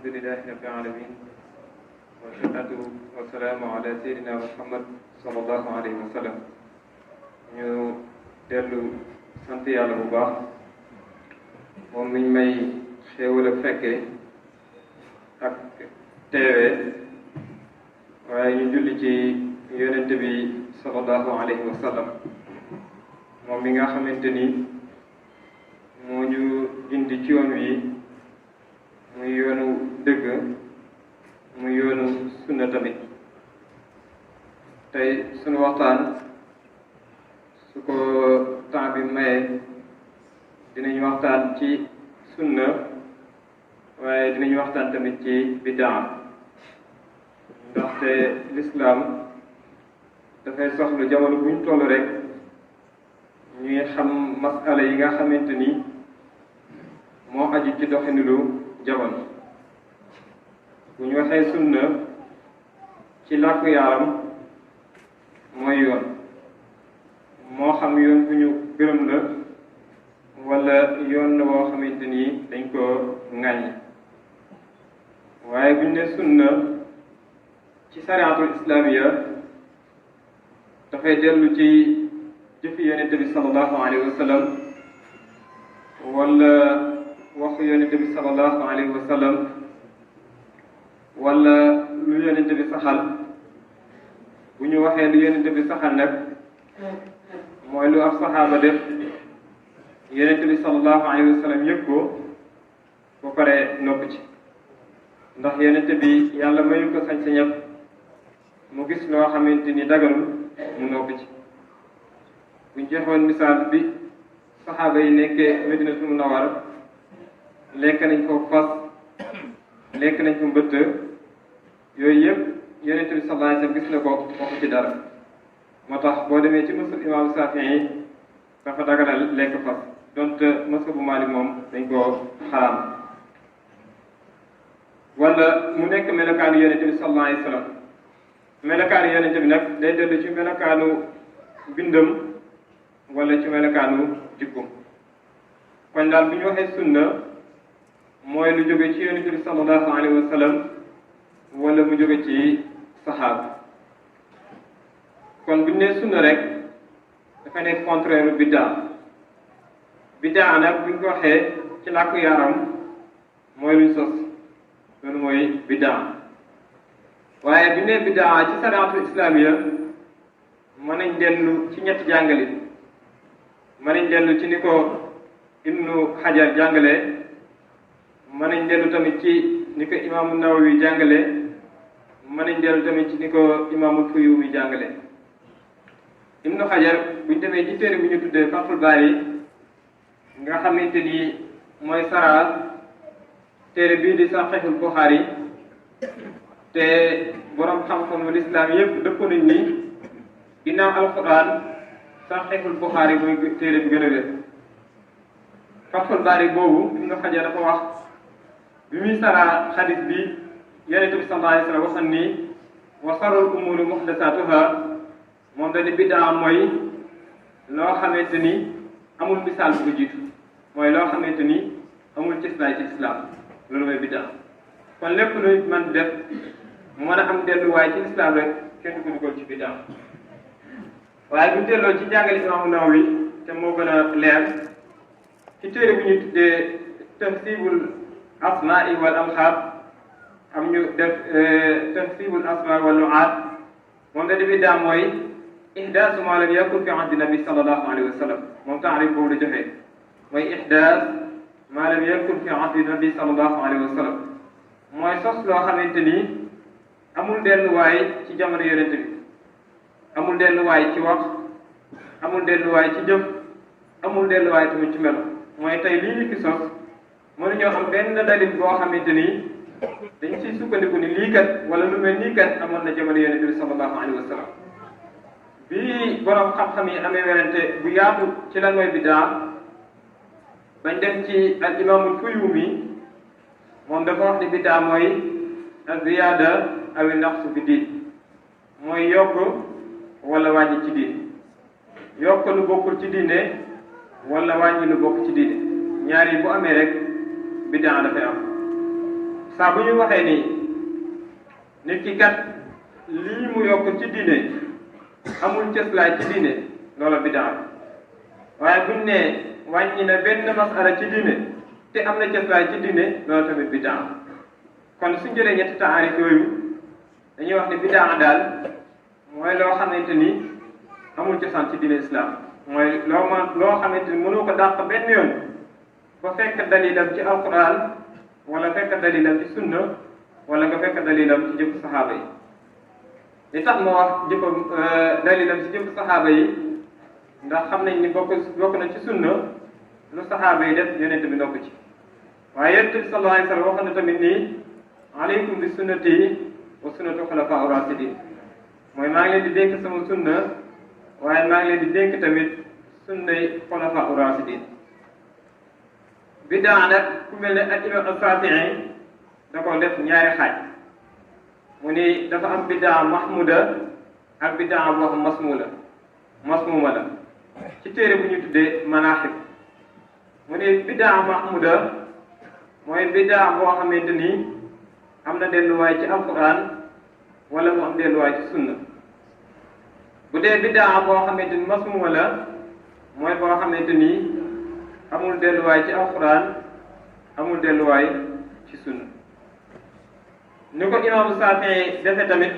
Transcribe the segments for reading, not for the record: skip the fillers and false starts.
alhamdulillahi rabbil alamin wa salatu wa salaamu ala sayyidina Muhammad sallallahu alayhi wa sallam. ñu dellu sant yàlla bu baax moom miñ may xéewal ak fekkee ak teewee waaye ñu julli ci yonent bi sallallahu alayhi wa sallam moom mi nga xamante ni moo ñu gindi ci yoon wi muy yoonu dëgg muy yoonu sunna tamit. tey sunu waxtaan su ko temps bi maye dinañu waxtaan ci sunna waaye dinañu waxtaan tamit ci bidaa ndaxte lislaam dafay soxla jamono buñ toll rek ñuy xam masala yi nga xamante ni moo aju ci doxinulu jamono. bu ñu waxee sunna ci làkku yaaram mooy yoon moo xam yoon bu ñu gërëm la wala yoon la woo xamante ni dañ ko ŋàññi. waaye bu ñu ne sunna ci sariatul islamiya dafay dellu ci jëfi yonent bi sallallahu alayhi wa sallam wala waxu yonent bi sallallahu alayhi wa sallam wala lu yonent bi saxal. bu ñu waxee lu yonent bi saxal nag mooy lu ab saxaaba def yonent bi sallallahu alayhi wa sallam yëg ko ba pare nopp ci ndax yonent bi yàlla mayu ko sañ-sañam mu gis loo xamante ni daganul mu nopp ci. bu ñu joxoon misaal bi saxaaba yi nekkee Madinatul Munawwara lekk nañ ko fas lekk nañ ko mbëtt yooyu yëpp yonent bi sallallahu alayhi wa sallam gis na ko waxu ci dara. moo tax boo demee ci mësul imaamu Saafi'i yi dafa daganal lekk fas donte mësul bu Maalik moom dañ koo xaraam. wala mu nekk melokaanu yonent bi sallallahu alayhi wa sallam melokaanu yonent bi nag day dellu ci melokaanu bindam wala ci melokaanu jikko. kon daal bu ñu waxee sunna mooy lu jóge ci yonent bi sallallahu alayhi wa sallam wala mu jóge ci saxaaba. kon bu ñu nee sunna rek dafa nekk contraire biddaa. biddaa nag bu ñu ko waxee ci làkku yaram mooy luñ sos loolu mooy biddaa. waaye bu ñu nee biddaa ci sariatul islamiya mën nañ dellu ci ñetti jàngali. mën nañ dellu ci ni ko Ibnu Hajar jàngale mën nañ dellu tamit ci ni ko imaamu Nawawi jàngale mën nañ dellu tamit ci ni ko imaamu Fuyuumi jàngale. Ibnu Hajar buñ demee ci téere bu ñu tuddee Fathul Baari nga xamante ni mooy saraal téere bii di Saxiixul Buxaari te borom xam-xamu lislaam yëpp dëppoo nañ ni ginnaaw alquran Saxiixul Buxaari mooy téere bi gën a wér. Fathul Baari boobu Ibnu Hajar dafa wax bi muy saraa xadis bi yonent bi sallallahu alayhi wa sallam waxoon ni wa sarul umuri muhdasaatuha moom dañu biddaa mooy loo xamante ni amul misaal bu ko jiitu mooy loo xamante ni amul cëslaay ci islam loolu mooy biddaa. kon lépp luy mën def mu mën a am delluwaay ci islam rek kenn du ko dugal ci biddaa. waaye bu ñu delloo ci jàngale imaamu Nawawi te moo gën a leer ci téere bu ñu tuddee tahsibul asmaa wal alxaab am ñu def tahsibul asmaa wal lu'aat moom dañu biddaa mooy ihdaasu maa lam yakun fi ahdi nabi sallallahu alayhi wa sallam moom taarif boobu la joxee mooy ihdaas maa lam yakun fi ahdi nabi sallallahu alayhi wa sallam mooy sos loo xamante ni amul delluwaay ci jamono yonent bi amul delluwaay ci wax amul delluwaay ci jëf amul delluwaay tamit ci melo. mooy tey lii ñu fi sos mënuñoo am benn dalil boo xamante ni dañ ciy sukkandiku ni lii kat wala lu mel nii kat amoon na jamono yonent bi sallallahu alayhi wa sallam. bii borom xam-xam yi amee werante bu yaatu ci lan mooy biddaa bañ dem ci al imaamul Fuyuumi moom dafa wax ni biddaa mooy az-ziyaada aw an-naqsu fi diin mooy yokk wala wàññi ci diin yokk lu bokkul ci diine wala wàññi lu bokk ci diine ñaar yi bu amee rek biddaa dafay am. saa bu ñu waxee ni nit ki kat lii mu yokk ci diine amul cëslaay ci diine loola bidaa waaye buñ ne wàññi na benn masala ci diine te am na cëslaay ci diine loola tamit bidaa kon suñ jëlee ñetti taarif yooyu dañuy wax ne bidaa daal mooy loo xamante ni amul cosaan ci diine islam mooy loo xamante ni mënoo ko dàq benn yoon ba fekk dalilam ci alquran wala fekk dalilam ci sunna wala nga fekk dalilam ci jëf saxaaba yi li tax moo wax jëfam dalilam ci jëf saxaaba yi ndax xam nañ ni bokk na ci sunna lu saxaaba yi def yonent bi ndokk ci waaye yonent bi sallallahu alayhi wa sallam wax na tamit nii aleykum bi sunnati wa sunnatu xulafaa rasidin mooy maa ngi leen di dénk sama sunna waaye maa ngi leen di dénk tamit sunnay xulafaa rasidin bidaa nag ku mel ne al imam al-Shaafi'i da ko def ñaari xaaj mu ni dafa am bidaa mahmuda ak bidaa boo xam masmuuma la ci téere bu ñu tuddee manaaxib mu ni bidaa mahmuda mooy bidaa boo xamante ni am na delluwaay ci alquran wala mu am delluwaay ci sunna bu dee bidaa boo xamante ni masmuuma la mooy boo xamante ni amul delluwaay ci alquran amul delluwaay ci sunna ni ko imaamu Saafi'i defe tamit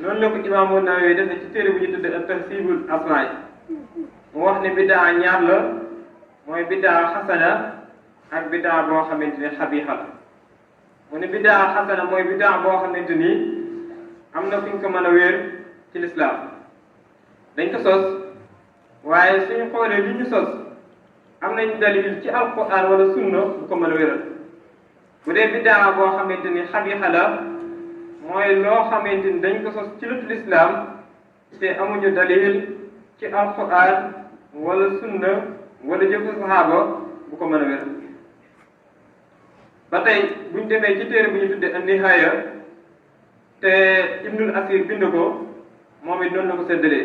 noonu la ko imaamu Nawawi defe ci téere bu ñu tudde at-Tahsiibul Asmaa mu wax ne bidaa ñaar la mooy bidaa xasana ak bidaa boo xamante ni xabiixa la mu ne bidaa xasana mooy bidaa boo xamante ni am na fu ñu ko mën a wéer ci lislaam dañ ko sos waaye suñu xoolee li ñu sos am nañ dalil ci alquran wala sunna bu ko mën a wéral bu dee bidaa boo xamante ni xabiixa la mooy loo xamante ni dañ ko sos ci lutu lislaam te amuñu dalil ci alquran wala sunna wala jëfu saxaaba bu ko mën a wéral ba tey buñ demee ci téere bu ñu tuddee an-Nihaaya te Ibnul Asir bind ko moom it noonu la ko séddalee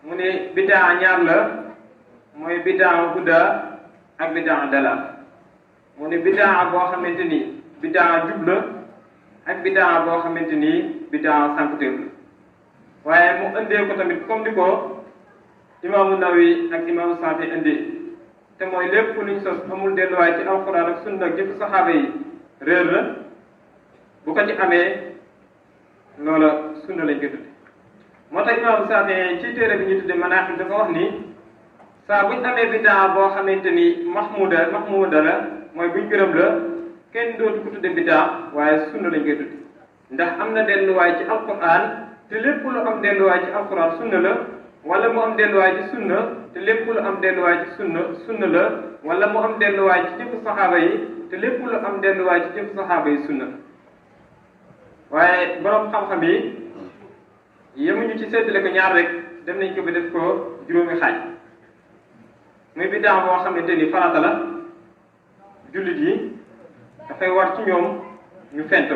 mu ne bidaa ñaar la mooy bidaa huda ak bidaa dalal mu ne bidaa boo xamante ni bidaa jub la ak bidaa boo xamante ni bidaa sànkuteef la waaye mu indee ko tamit comme di ko imaamu Nawawi ak imaamu Saafi indee te mooy lépp luñ sos amul delluwaay ci alxuraan ak sunna ak jëfu saxaaba yi réer la bu ko ci amee loola sunna lañ koy tudde moo tax imaamu Saafi ci téere bi ñu tudde Manaaxib dafa wax ni saa buñ amee bidaa boo xamante ni mahmuda la mooy buñ gërëm la kenn dootu ko tudde bidaa waaye sunna lañ koy tudde ndax am na delluwaay ci alquran te lépp lu am delluwaay ci alquran sunna la wala mu am delluwaay ci sunna te lépp lu am delluwaay ci sunna la wala mu am delluwaay ci jëfu saxaaba yi te lépp lu am delluwaay ci jëfu saxaaba yi sunna waaye borom xam-xam yi yemuñu ci seddale ko ñaar rek dem nañ ko ba def ko juróomi xaaj muy bidaa boo xamante ni farata la jullit yi dafay war ci ñoom ñu fent ko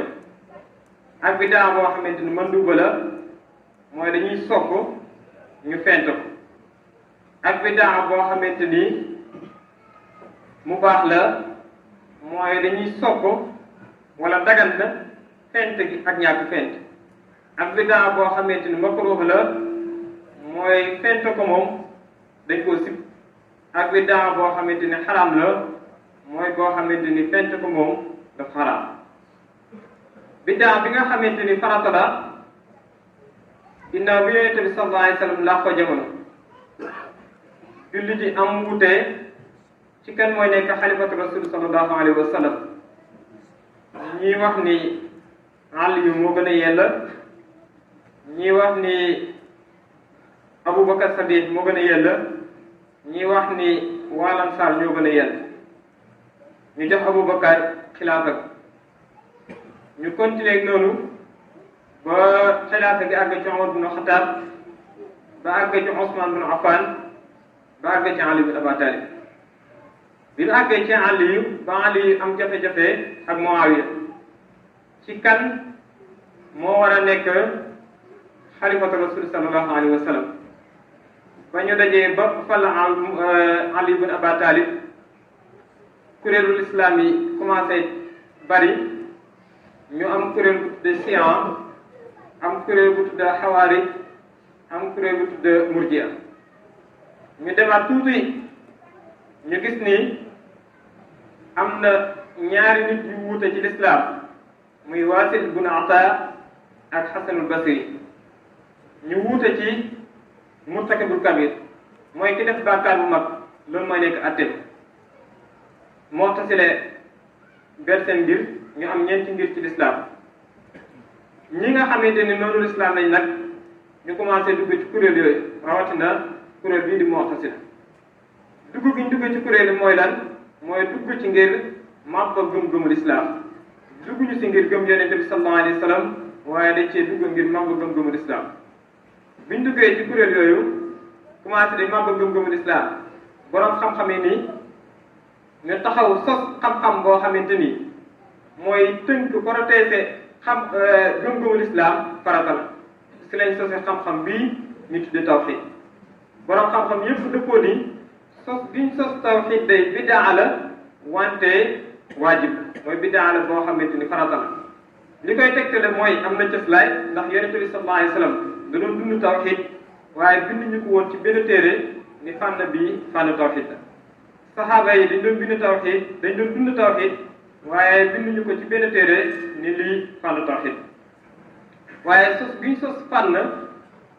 ak bidaa boo xamante ni manduuba la mooy dañuy sopp ñu fent ko ak bidaa boo xamante ni mu baax la mooy dañuy sopp wala dagan na fent gi ak ñàkk fent ak bidaa boo xamante ni makruh la mooy fent ko moom dañ koo sib ak bidaa boo xamante ni xaraam la mooy boo xamante ni fent ko moom dafa xaraam bidaa bi nga xamante ni farata la ginnaaw bi Yonent bi sallallahu alayhi wa sallam laa ko jamono jullit yi am wute ci kan mooy nekk xalifatu rasul sallallahu alayhi wa sallam ñii wax ni Aliyu moo gën a yella ñii wax ni Abubakar Sadiq moo gën a yella ñii wax ni waa Ansaar ñoo gën a yella ñu jox Abubakar xilaafa ñu continuer ak noonu ba xilaafa gi àgg ci Umar bin Xattaab ba àgg ci Usmaan bin Affaan ba àgg ci Ali bin Abi Taalib bi mu àggee ci Aliyu ba Aliyu am jafe-jafe ak Muawiya ci kan moo war a nekk xalifatu rasul sallallahu alayhi wa sallam ba ñu dajee ba fal Ali bin Abi Taalib kuréelul islam yi commencé bari ñu am kuréel bu tudde Siyan, am kuréel bu tudde Xawaarij, am kuréel bu tudde Murjiya. ñu demaat tuuti ñu gis ni am na ñaari nit yu wuute ci lislaam muy Waasil bun Ata ak Xasanul Basri. ñu wuute ci murtakibul kabir mooy ki def bàkkaar bu mag, loolu mooy nekk àtte Mu'tasila ber seen ngir ñu am ñeenti ngir ci lislaam. ñi nga xamante ni noonu lislaam lañ nag ñu commencé dugg ci kuréel yooyu, rawatina kuréel bii di Mu'tasila. dugg gi ñu dugg ci kuréel yi mooy lan? mooy dugg ci ngir màbb gëm-gëmu lislaam. dugg ñu si ngir gëm yonente bi sallallahu alayhi wa sallam, waaye dañ cee dugg ngir màbb gëm-gëmu lislaam. biñ duggee ci kuréel yooyu commencé di màbb gëm-gëmu lislaam, borom xam-xam yi nii ñu taxaw sos xam-xam boo xamante ni mooy tënk protéger gëm-gëmu lislaam farata la. si lañ sosee xam-xam bii ñu tudde tawxiid. borom xam-xam yëpp dëppoo ni sos biñ sos tawxiid day bidaa la, wante waajib mooy bidaa la boo xamante ni farata la. li koy tegtale mooy am na cëslaay, ndax yonente bi sallallahu alayhi wa sallam da doon dund tawxiid, waaye bind ñu ko woon ci benn téere ni fànn bii fànn tawxiid la. saxaaba yi dañ doon bind tawxiid, dañ doon dund tawxiid, waaye bind ñu ko ci benn téere ni lii fànn tawxiid. waaye sos biñ sos fànn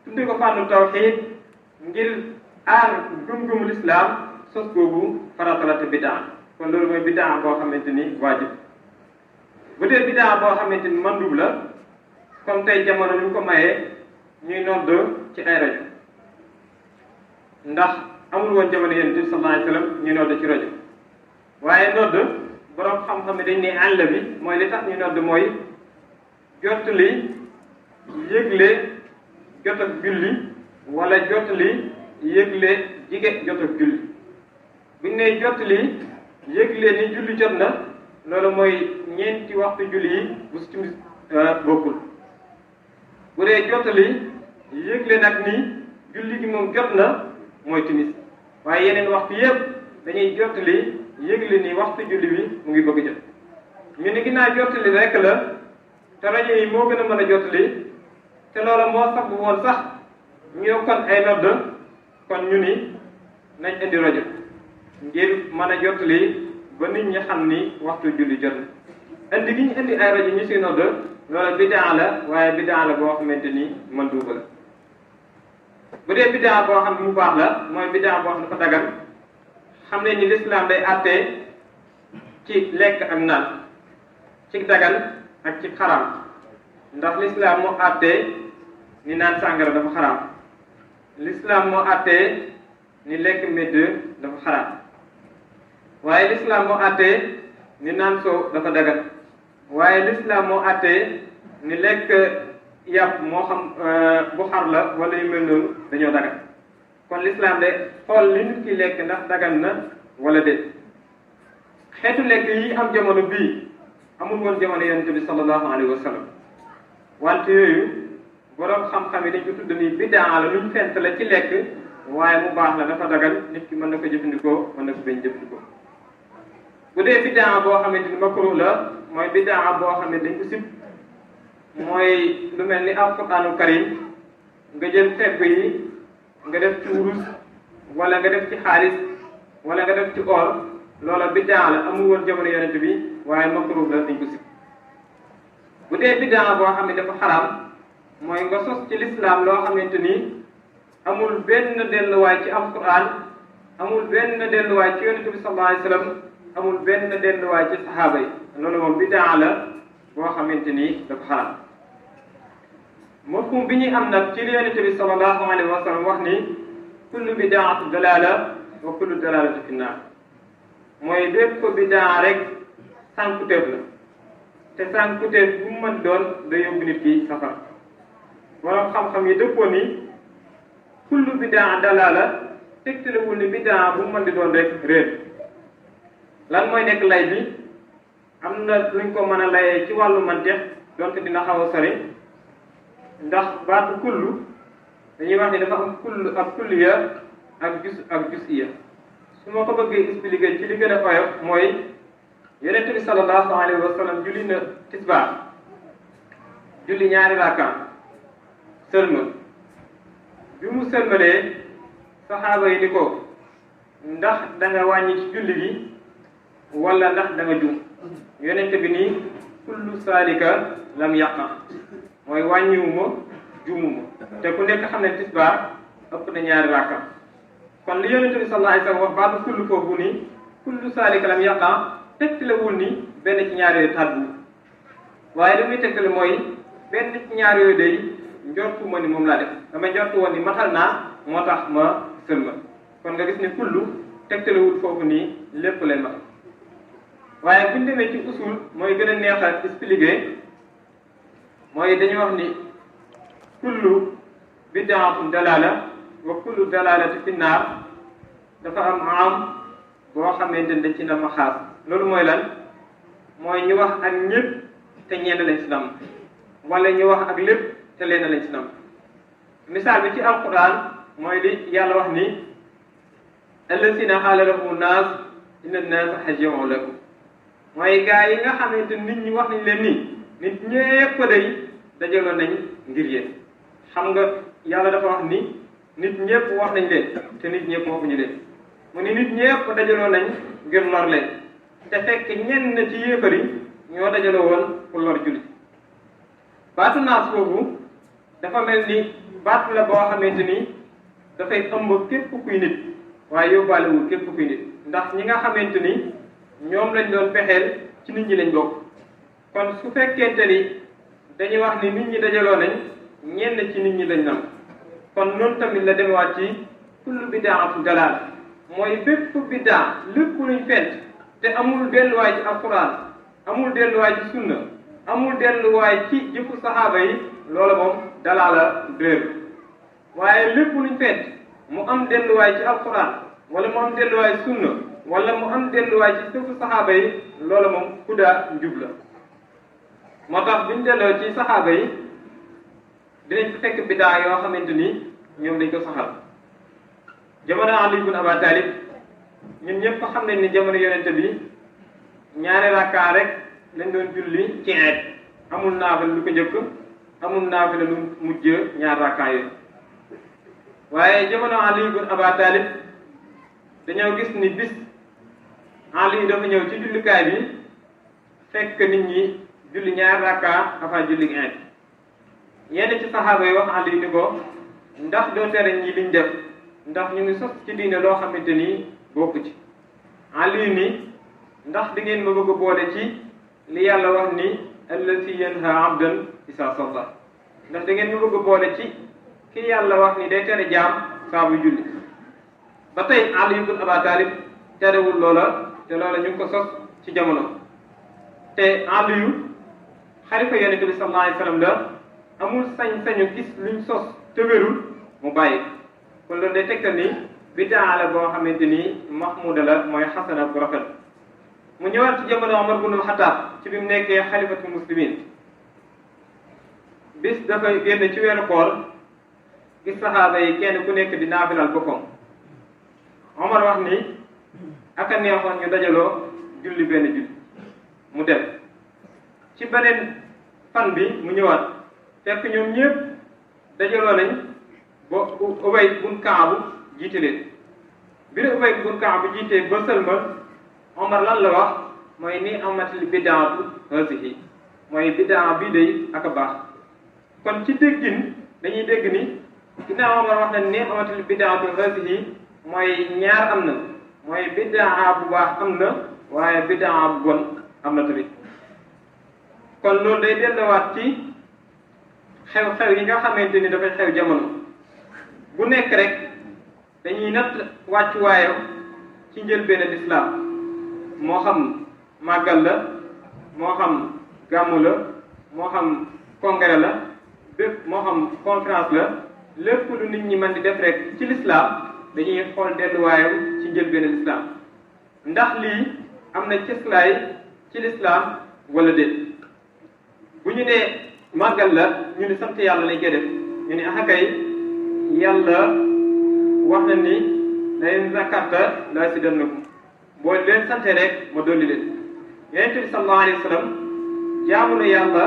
tudde ko fànn tawxiid ngir aar gëm-gëmu lislaam, sos boobu farata la te bidaa. kon loolu mooy bidaa boo xamante ni waajib. bu dee bidaa boo xamante ni mandub la, comme tey jamono ñu ko mayee ñuy nodd ci ay rajo, ndax amul woon jamono yonent bi sallallahu alayhi wa sallam ñuy nodd ci rajo. waaye nodd borom xam-xam ne dañ ne àll bi mooy li tax ñuy nodd mooy jottali yëgle jot ak julli, wala jottali yëgle jige jot ak julli. buñ ne jottali yëgle ni julli jot na, loolu mooy ñeenti waxtu julli yi bu si timis bokkul. bu dee jottali yëgle nag ni julli gi moom jot na mooy timis, waaye yeneen waxtu yëpp dañuy jottali yëgle ni waxtu julli bi mu ngi bëgg jot. ñu ni ginnaaw jottali rek la, te rajo yi moo gën a mën a jottali, te loola moo sax bu woon sax ñu yokkoon ay nodd, kon ñu ni nañ indi rajo ngir mën a jottali ba nit ñi xam ni waxtu julli jot na. indi gi ñu indi ay rajo ñu si nodd, loola bidaa la, waaye bidaa la boo xamante ni man duuba la. bu dee bidaa boo xam ne mu baax la, mooy bidaa boo xam ne dafa dagan. xam ne ni lislaam day àttee ci lekk ak naan, ci dagan ak ci xaraam, ndax lislaam moo àttee ni naan sàngara dafa xaraam. lislaam moo àttee ni lekk médd dafa xaraam, waaye lislaam moo àttee ni naan soow dafa dagan, waaye lislaam moo àttee ni lekk yàpp moo xam bu xar la wala yu mel noonu dañoo dagan. kon lislaam de xool li nit ki lekk ndax dagan na wala déet. xeetu lekk yi am jamono bii amul woon jamono yonente bi sallallahu alayhi wa sallam, wante yooyu borom xam-xam yi dañ ko tudd ni bidaa la, luñ fent la ci lekk, waaye mu baax la, dafa dagan, nit ki mën na ko jëfandikoo, mën na ko bañ jëfandikoo. bu dee bidaa boo xamante ni makruh la, mooy bidaa boo xam ne dañ ko sib, mooy lu mel ni alquraanul karim nga jël fegg yi nga def ci wurus, wala nga def ci xaalis, wala nga def ci or, loola bidaa la, amul woon jamono yonent bi, waaye makruh la, dañ ko sib. bu dee bidaa boo xam ne dafa xaraam, mooy nga sos ci lislaam loo xamante ni amul benn delluwaay ci alquran, amul benn delluwaay ci yonent bi sallallahu alayhi wa sallam, amul benn delluwaay ci saxaaba yi, loolu moom bidaa la boo xamante ni dafa xaraam. mafhum bi ñuy am nag ci li yonent bi sallallahu alayhi wa sallam wax ni kullu bidaatu dalaala wa kullu dalaalatu fi naar, mooy bépp bidaa rek sànkuteef la, te sànkuteef bu mu mën doon da yóbbu nit ki safara. borom xam-xam yi dëppoo ni kullu bidaa dalaala tegtalewul ni bidaa bu mu mën di doon rek réer. lan mooy nekk lay bi? am na luñ ko mën a layee ci wàllu mantiq, donte dina xaw a sori, ndax baatu kullu dañuy wax ni dafa am kullu ak kulliya ak jusiya. su ma ko bëggee expliquer ci li gën a oyof mooy yonent bi sallallahu alayhi wa sallam julli na tisbaar julli ñaari rakka sëlmal bi mu sëlmalee saxaaba yi ni ko ndax da nga wàññi ci julli gi wala ndax da nga juum yonent bi nii kullu saalika lam yaqa mooy wàññiwuma juumuma te ku nekk xam ne tisbaar ëpp na ñaari rakka kon li yonent bi sallallahu alayhi wa sallam wax baatu kullu foofu nii kullu saalika lam yaqa tegtalewul ni benn ci ñaar yooyu tàddu waaye li muy tegtale mooy benn ci ñaar yooyu day njortu ma ni moom laa def dama njortu woon ni matal naa moo tax ma sëlma kon nga gis ni kullu tegtalewul foofu nii lépp leen matal waaye buñ demee ci usul mooy gën a neex a expliquer mooy dañuy wax ni kullu bid'atun dalala wa kullu dalalati fi naar dafa am boo xamante ne dañ ci na ma xaas loolu mooy lan mooy ñu wax ak ñëpp te ñenn lañ ci nam wala ñu wax ak lépp te leen lañ ci nam misaal bi ci alquran mooy li yàlla wax ni allazina qaala lahumu naas inna naasa hajja'u lakum mooy gaa yi nga xamante nit ñi wax nañ leen nii nit ñépp day dajaloon nañ ngir yéen xam nga yàlla dafa wax ni nit ñépp wax nañ leen te nit ñépp waxuñu leen mu ni nit ñépp dajaloo nañ ngir lor leen te fekk ñenn ci yéefar yi ñoo dajaloo woon pour lor jullit baatu naas boobu dafa mel ni baat la boo xamante ni dafay ëmb képp kuy nit waaye yóbbaalewul képp kuy nit ndax ñi nga xamante ni ñoom lañ doon fexeel ci nit ñi lañ bokk kon su fekkente ni dañuy wax ni nit ñi dajaloo nañ ñenn ci nit ñi lañ nam kon noonu tamit la demewaat ci kullu bid'atu dalaal mooy bépp biddaa lépp luñ fent te amul delluwaay ci alquran amul delluwaay ci sunna amul delluwaay ci jëfu saxaaba yi loola moom dalaala réer waaye lépp luñ fent mu am delluwaay ci alquran wala mu am delluwaay sunna wala mu am delluwaay ci jëfu saxaaba yi loola moom kudaa njub la moo tax buñ delloo ci saxaaba yi dinañ fi fekk biddaa yoo xamante ni ñoom dañ ko saxal jamono Ali ibn Abi Talib ñun ñëpp xam nañ ni jamono yonente bi ñaari rakkaa rek lañ doon julli ci eet amul naafila lu ko njëkk amul naafila lu mujj ñaar rakkaa yooyu waaye jamono Ali ibn Abi Talib dañoo gis ni bis Ali dafa ñëw ci jullikaay bi fekk nit ñi julli ñaari rakkaa avant julli eet yenn ci saxaaba yi wax Ali ni ko ndax doo tere ñi liñ def ndax ñu ngi sos ci diine loo xamante ni bokku ci Ali ni ndax di ngeen ma bëgg a boole ci li yàlla wax ni allati yanha abdan isa salla ndax da ngeen ma bëgg a boole ci ki yàlla wax ni day tere jaam saa bu julli ba tey Ali ibn Abi Talib terewul loola te loola ñu ngi ko sos ci jamono te Aliyu xalifa yonent bi sallallahu alayhi wa sallam la amul sañ-sañu gis luñ sos te wérul mu bàyyi kon loolu day tegtal ni bidaa la boo xamante ni mahmuda la mooy xasana bu rafet mu ñëwaat ci jamono Omar ibn al-Khattab ci bi mu nekkee xalifatul muslimin bis dafay génn ci weeru koor gis saxaaba yi kenn ku nekk di naafilal boppam Omar wax ni aka neexoon ñu dajaloo julli benn julli mu dem ci beneen fan bi mu ñëwaat fekk ñoom ñëpp dajaloo nañ ba Ubay bun Kaabu jiite leen bi la Ubay bun Kaabu jiitee ba sëlmal Omar lan la wax mooy ni amatil bidaatu haasihi mooy bidaa bii day ak a baax kon ci déggin dañuy dégg ni ginnaaw Omar wax na ni amatil bidaatu haasihi mooy ñaar am na mooy bidaa bu baax am na waaye bidaa bu bon am na tamit kon loolu day delluwaat ci xew-xew yi nga xamante ni dafay xew jamono bu nekk rek dañuy natt wàccuwaayam ci njëlbéen lislaam moo xam màggal la moo xam gàmmu la moo xam congrès la bépp moo xam conférence la lépp lu nit ñi mën di def rek ci lislaam dañuy xool delluwaayam ci njëlbéen lislaam ndax lii am na cëslaay ci lislaam wala déet bu ñu nee màggal la ñu ni sant yàlla lañ koy def ñu ni axakay yàlla wax na ni la leen zakarta laa si dan nakum boo leen sante rek ma dolli leen yonent bi sallallahu alayhi wa sallam jaamu na yàlla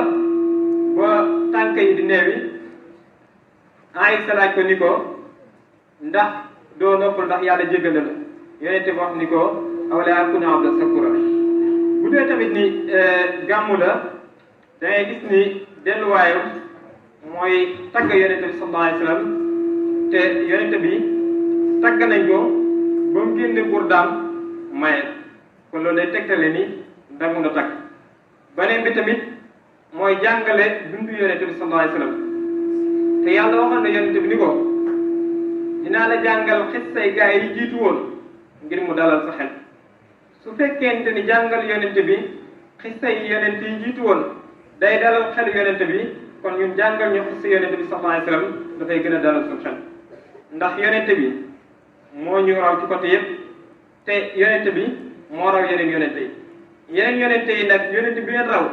ba tànk yi di neewi Aysa laaj ko ni ko ndax doo noppal ndax yàlla jéggal na la yonent bi wax ni ko awala akuna abdan sakura. bu dee tamit ni gàmmu la da ngay gis ni delluwaayam mooy tagg yonent bi sallallahu alayhi wa sallam te yonent bi tagg nañ ko ba mu génne burdaam maye kon loolu day tegtale ni dangu na tagg. beneen bi tamit mooy jàngale dundu yonent bi sallallahu alayhi wa sallam te yàlla waxoon na yonent bi ni ko dinaa la jàngal xissay gaa yi jiitu woon ngir mu dalal sa xel. su fekkente ni jàngal yonent bi xissa yi yonent yi jiitu woon day dalal xel yonent bi kon ñun jàngal ñu xissa yonent bi sallallahu alayhi wa sallam dafay gën a dalal suñu xel ndax yonent bi moo ñu raw ci côté yëpp te yonent bi moo raw yeneen yonent yi yeneen yonent yi nag yonent bi leen raw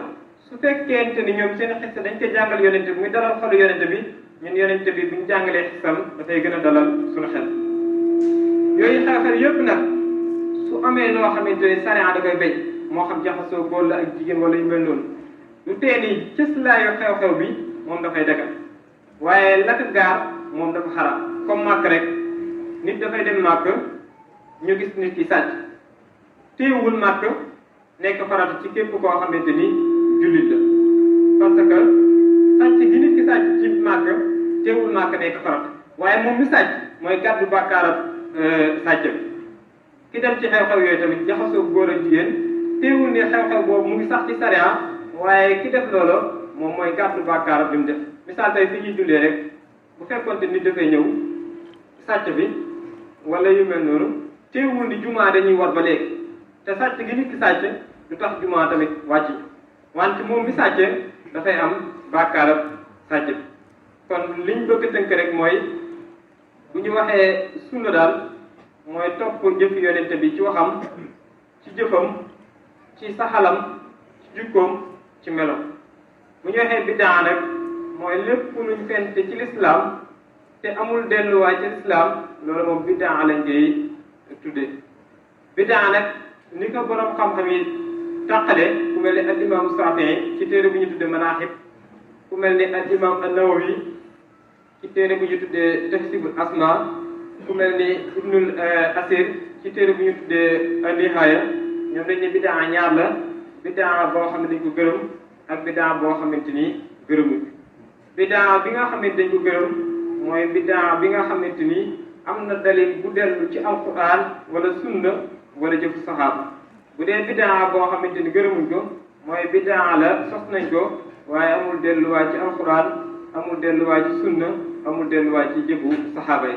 su fekkente ni ñoom seen xissa dañ koy jàngal yonent bi muy dalal xelu yonent bi ñun yonent bi bu ñu jàngalee xissam dafay gën a dalal suñu xel. yooyu xew-xew yëpp nag su amee loo xamante ni sariya da koy béy moo xam jaxasoo góor la ak jigéen wala yu mel noonu lu tee ni cëslaayu xew-xew bi moom dafay dagal waaye la ko gaar moom dafa xaraam comme màkk rek nit dafay dem màkk ñu gis nit ki sàcc téewul màkk nekk farata ci képp koo xamante ni jullit la parce que sàcc gi nit ki sàcc ci màkk téewul màkk nekk farata waaye moom mi sàcc mooy gàddu bàkkaarab sàcc bi ki dem ci xew-xew yooyu tamit jaxasoo góor ak jigéen téewul ne xew-xew boobu mu ngi sax ci sariya waaye ki def loolu moom mooy gàddu bàkkaarab bi mu def misaal tey fi ñuy jullee rek bu fekkoonte nit dafay ñëw sàcc bi wala yu mel noonu téewul ni jumaa dañuy war ba léegi te sàcc gi nit ki sàcc du tax jumaa tamit wàcc wante moom mi sàcce dafay am bàkkaarab sàcc bi kon liñ bëgg tënk rek mooy bu ñu waxee sunna daal mooy topp jëf yonent bi ci waxam ci jëfam ci saxalam ci jukkoom ci melo bu ñu waxee biddaa nag mooy lépp luñ fente ci lislaam te amul delluwaay ci lislaam loolu moom biddaa lañ koy tudde biddaa nag ni ko borom xam-xam yi tàqale ku mel ni al imam Saafi'i ci téere bu ñu tudde Manaaxib ku mel ni al imam an-Nawawi ci téere bu ñu tuddee Tahsibul Asma ku mel ni Ibnul Asir ci téere bu ñu tuddee Nihaaya ñoom dañ ne biddaa ñaar la biddaa boo xam ne dañ ko gërëm ak biddaa boo xamante ni gërëmul biddaa bi nga xamante dañ ko gërëm mooy biddaa bi nga xamante ni am na dalil bu dellu ci alquran wala sunna wala jëfu saxaaba bu dee biddaa boo xamante ni gërëmuñ ko mooy biddaa la sos nañ ko waaye amul delluwaay ci alquran amul delluwaay ci sunna amul delluwaay ci jëfu saxaaba yi